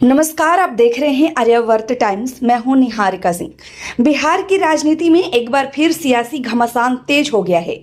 नमस्कार, आप देख रहे हैं आर्यावर्त टाइम्स। मैं हूं निहारिका सिंह। बिहार की राजनीति में एक बार फिर सियासी घमासान तेज हो गया है।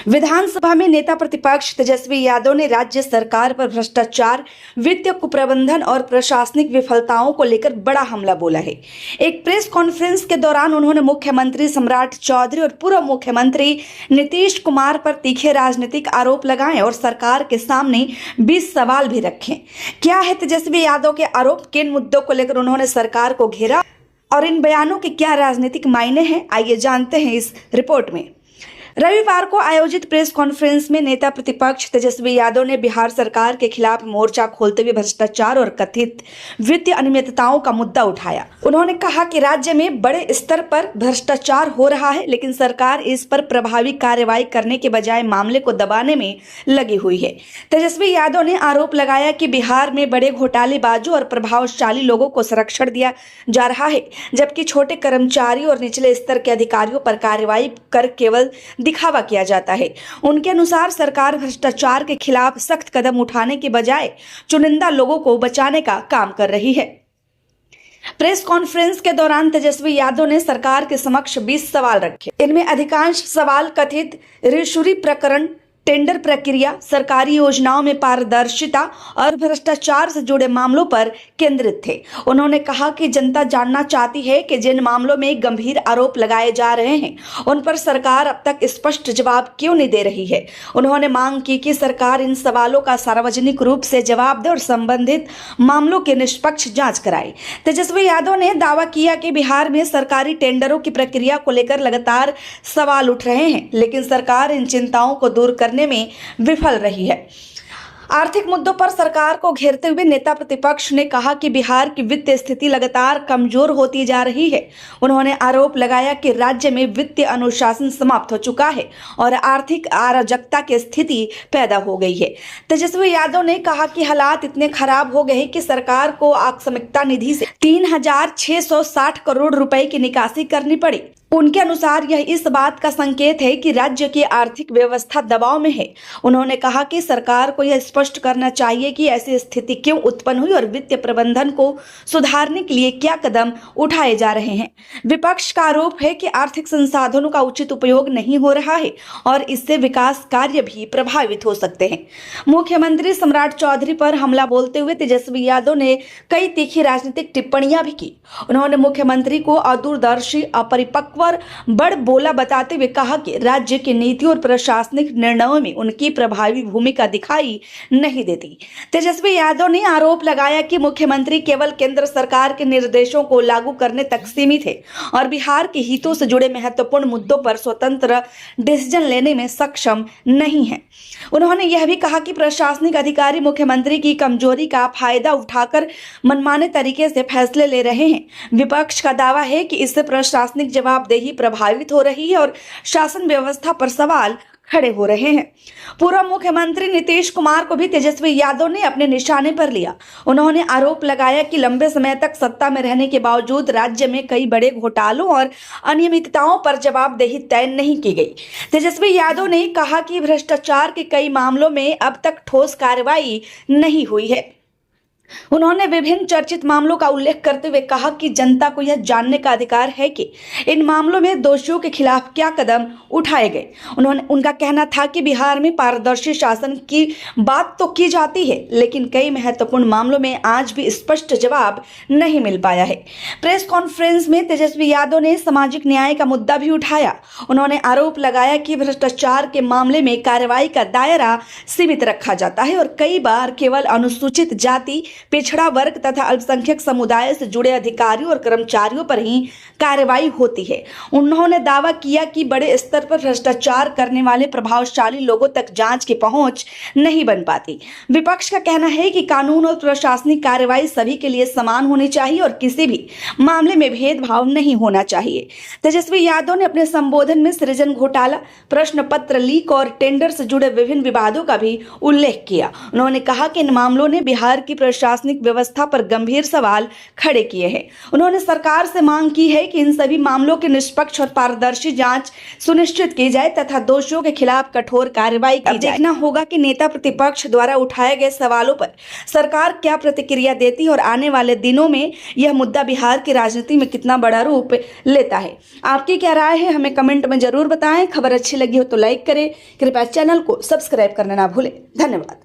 विधानसभा में नेता प्रतिपक्ष तेजस्वी यादव ने राज्य सरकार पर भ्रष्टाचार, वित्तीय कुप्रबंधन और प्रशासनिक विफलताओं को लेकर बड़ा हमला बोला है। एक प्रेस कॉन्फ्रेंस के दौरान उन्होंने मुख्यमंत्री सम्राट चौधरी और पूर्व मुख्यमंत्री नीतीश कुमार पर तीखे राजनीतिक आरोप लगाए और सरकार के सामने 20 सवाल भी रखे। क्या है तेजस्वी यादव के आरोप, किन मुद्दों को लेकर उन्होंने सरकार को घेरा और इन बयानों के क्या राजनीतिक मायने हैं, आइए जानते हैं इस रिपोर्ट में। रविवार को आयोजित प्रेस कॉन्फ्रेंस में नेता प्रतिपक्ष तेजस्वी यादव ने बिहार सरकार के खिलाफ मोर्चा खोलते हुए भ्रष्टाचार और कथित वित्तीय अनियमितताओं का मुद्दा उठाया। उन्होंने कहा कि राज्य में बड़े स्तर पर भ्रष्टाचार हो रहा है, लेकिन सरकार इस पर प्रभावी कार्रवाई करने के बजाय मामले को दबाने में लगी हुई है। तेजस्वी यादव ने आरोप लगाया कि बिहार में बड़े घोटालेबाजों और प्रभावशाली लोगों को संरक्षण दिया जा रहा है, जबकि छोटे कर्मचारी और निचले स्तर के अधिकारियों पर कार्रवाई कर केवल दिखावा किया जाता है। उनके अनुसार सरकार भ्रष्टाचार के खिलाफ सख्त कदम उठाने के बजाय चुनिंदा लोगों को बचाने का काम कर रही है। प्रेस कॉन्फ्रेंस के दौरान तेजस्वी यादव ने सरकार के समक्ष 20 सवाल रखे। इनमें अधिकांश सवाल कथित रिश्वत प्रकरण, टेंडर प्रक्रिया, सरकारी योजनाओं में पारदर्शिता और भ्रष्टाचार से जुड़े मामलों पर केंद्रित थे। उन्होंने कहा कि जनता जानना चाहती है कि जिन मामलों में गंभीर आरोप लगाए जा रहे हैं, उन पर सरकार अब तक स्पष्ट जवाब क्यों नहीं दे रही है। उन्होंने मांग की कि सरकार इन सवालों का सार्वजनिक रूप से जवाब दे और संबंधित मामलों की निष्पक्ष जांच कराए। तेजस्वी यादव ने दावा किया कि बिहार में सरकारी टेंडरों की प्रक्रिया को लेकर लगातार सवाल उठ रहे हैं, लेकिन सरकार इन चिंताओं को दूर करने में विफल रही है। आर्थिक मुद्दों पर सरकार को घेरते हुए नेता प्रतिपक्ष ने कहा कि बिहार की वित्तीय स्थिति लगातार कमजोर होती जा रही है। उन्होंने आरोप लगाया कि राज्य में वित्तीय अनुशासन समाप्त हो चुका है और आर्थिक अराजकता की स्थिति पैदा हो गई है। तेजस्वी यादव ने कहा कि हालात इतने खराब हो गए हैं कि सरकार को आकस्मिकता निधि से 3,660 करोड़ रुपए की निकासी करनी पड़ी। उनके अनुसार यह इस बात का संकेत है कि राज्य की आर्थिक व्यवस्था दबाव में है। उन्होंने कहा कि सरकार को यह स्पष्ट करना चाहिए कि ऐसी स्थिति क्यों उत्पन्न हुई और वित्तीय प्रबंधन को सुधारने के लिए क्या कदम उठाए जा रहे हैं। विपक्ष का आरोप है कि आर्थिक संसाधनों का उचित उपयोग नहीं हो रहा है और इससे विकास कार्य भी प्रभावित हो सकते हैं। मुख्यमंत्री सम्राट चौधरी पर हमला बोलते हुए तेजस्वी यादव ने कई तीखी राजनीतिक टिप्पणियां भी की। उन्होंने मुख्यमंत्री को अदूरदर्शी, अपरिपक्व और बड़ बोला बताते हुए कहा कि राज्य की नीति और प्रशासनिक निर्णयों में उनकी प्रभावी भूमिका दिखाई नहीं देती। तेजस्वी यादव ने आरोप लगाया कि मुख्यमंत्री केवल केंद्र सरकार के निर्देशों को लागू करने तक सीमित है और बिहार के हितों से जुड़े महत्वपूर्ण मुद्दों पर स्वतंत्र डिसीजन लेने में सक्षम नहीं है। उन्होंने यह भी कहा कि प्रशासनिक अधिकारी मुख्यमंत्री की कमजोरी का फायदा उठाकर मनमाने तरीके से फैसले ले रहे हैं। विपक्ष का दावा है कि इससे प्रशासनिक जवाबदेही प्रभावित हो रही है और शासन व्यवस्था पर सवाल खड़े हो रहे हैं। पूर्व मुख्यमंत्री नीतीश कुमार को भी तेजस्वी यादव ने अपने निशाने पर लिया। उन्होंने आरोप लगाया कि लंबे समय तक सत्ता में रहने के बावजूद राज्य में कई बड़े घोटालों और अनियमितताओं पर जवाबदेही तय नहीं की गई। तेजस्वी यादव ने कहा कि भ्रष्टाचार के कई मामलों में अब तक ठोस कार्रवाई नहीं हुई है। उन्होंने विभिन्न चर्चित मामलों का उल्लेख करते हुए कहा कि जनता को यह जानने का अधिकार है कि इन मामलों में दोषियों के खिलाफ क्या कदम उठाए गए। उनका कहना था कि बिहार में पारदर्शी शासन की बात तो की जाती है, लेकिन कई महत्वपूर्ण मामलों में आज भी स्पष्ट जवाब नहीं मिल पाया है। प्रेस कॉन्फ्रेंस में तेजस्वी यादव ने सामाजिक न्याय का मुद्दा भी उठाया। उन्होंने आरोप लगाया कि भ्रष्टाचार के मामले में कार्रवाई का दायरा सीमित रखा जाता है और कई बार केवल अनुसूचित जाति, पिछड़ा वर्ग तथा अल्पसंख्यक समुदाय से जुड़े अधिकारियों और कर्मचारियों पर ही कार्रवाई होती है। उन्होंने दावा किया कि बड़े स्तर पर भ्रष्टाचार करने वाले प्रभावशाली लोगों तक जांच की पहुंच नहीं बन पाती। विपक्ष का कहना है कि कानून और प्रशासनिक कार्रवाई सभी के लिए समान होनी चाहिए और किसी भी मामले में भेदभाव नहीं होना चाहिए। तेजस्वी यादव ने अपने संबोधन में सृजन घोटाला, प्रश्न पत्र लीक और टेंडर से जुड़े विभिन्न विवादों का भी उल्लेख किया। उन्होंने कहा कि इन मामलों ने बिहार की प्रशासन प्रशासनिक व्यवस्था पर गंभीर सवाल खड़े किए हैं। उन्होंने सरकार से मांग की है कि इन सभी मामलों की निष्पक्ष और पारदर्शी जांच सुनिश्चित की जाए तथा दोषियों के खिलाफ कठोर कार्रवाई की जाए। देखना होगा कि नेता प्रतिपक्ष द्वारा उठाए गए सवालों पर सरकार क्या प्रतिक्रिया देती है और आने वाले दिनों में यह मुद्दा बिहार की राजनीति में कितना बड़ा रूप लेता है। आपकी क्या राय है, हमें कमेंट में जरूर बताएं। खबर अच्छी लगी हो तो लाइक करें, कृपया चैनल को सब्सक्राइब करना ना भूलें। धन्यवाद।